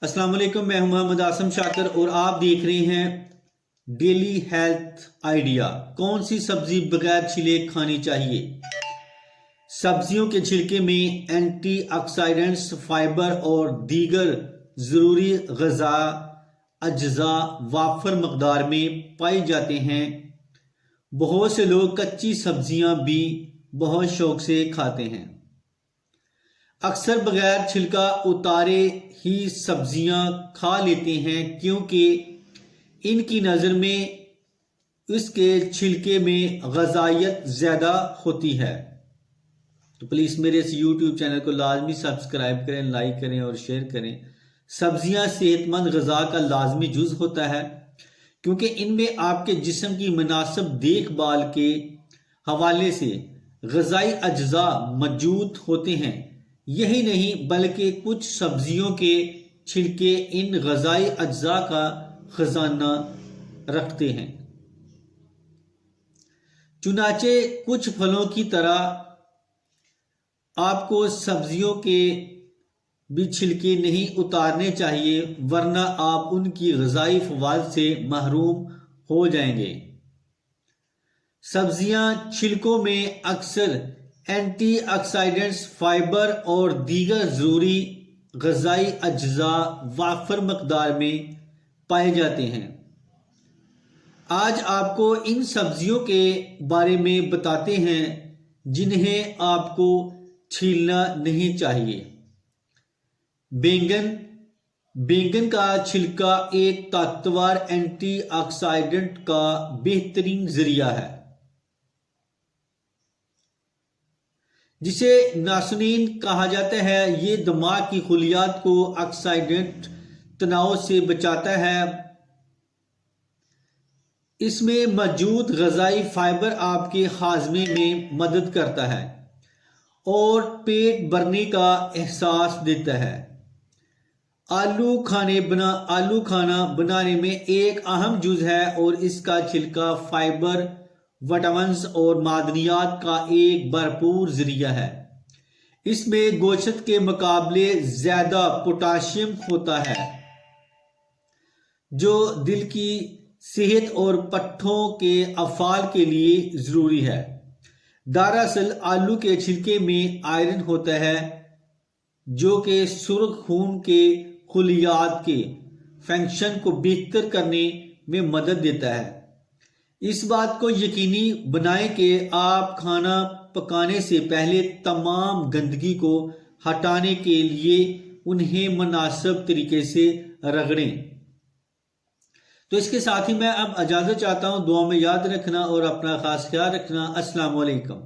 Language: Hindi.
अस्सलाम वालेकुम, मैं हूं मोहम्मद आसम शाकर और आप देख रहे हैं डेली हेल्थ आइडिया। कौन सी सब्जी बगैर छिले खानी चाहिए? सब्जियों के छिलके में एंटीऑक्सीडेंट्स, फाइबर और दीगर ज़रूरी ग़िज़ा अज्जा वाफर मकदार में पाए जाते हैं। बहुत से लोग कच्ची सब्जियां भी बहुत शौक से खाते हैं। अक्सर बगैर छिलका उतारे ही सब्जियां खा लेते हैं क्योंकि इनकी नज़र में इसके छिलके में ग़िज़ाइयत ज़्यादा होती है। तो प्लीज़ मेरे इस YouTube चैनल को लाजमी सब्सक्राइब करें, लाइक करें और शेयर करें। सब्जियां सेहतमंद ग़िज़ा का लाजमी जुज़ होता है क्योंकि इनमें आपके जिस्म की मुनासिब देखभाल के हवाले से ग़िज़ाई अज्जा मौजूद होते हैं। यही नहीं बल्कि कुछ सब्जियों के छिलके इन ग़िज़ाई अज्जा का खजाना रखते हैं। चुनाचे कुछ फलों की तरह आपको सब्जियों के भी छिलके नहीं उतारने चाहिए, वरना आप उनकी ग़िज़ाई फ़वाद से महरूम हो जाएंगे। सब्जियां छिलकों में अक्सर एंटीऑक्सीडेंट्स, फाइबर और दीगर ज़रूरी ग़िज़ाई अज्जा वाफर मकदार में पाए जाते हैं। आज आपको इन सब्जियों के बारे में बताते हैं जिन्हें आपको छीलना नहीं चाहिए। बैंगन का छिलका एक ताकतवर एंटीऑक्सीडेंट का बेहतरीन जरिया है जिसे नासनीन कहा जाता है। ये दिमाग की खुलियात को ऑक्सीडेंट तनाव से बचाता है। इसमें मौजूद ग़िज़ाई फाइबर आपके हाजमे में मदद करता है और पेट भरने का एहसास देता है। आलू खाना बनाने में एक अहम जुज़ है और इसका छिलका फाइबर, विटामिन्स और मादनियात का एक भरपूर जरिया है। इसमें गोश्त के मुकाबले ज्यादा पोटाशियम होता है जो दिल की सेहत और पट्ठों के अफ़ाल के लिए जरूरी है। दरअसल आलू के छिलके में आयरन होता है जो कि सुर्ख खून के खुलियात के फंक्शन को बेहतर करने में मदद देता है। इस बात को यकीनी बनाएं कि आप खाना पकाने से पहले तमाम गंदगी को हटाने के लिए उन्हें मुनासिब तरीके से रगड़ें। तो इसके साथ ही मैं अब इजाज़त चाहता हूँ। दुआ में याद रखना और अपना खास ख्याल रखना। अस्सलाम वालेकुम।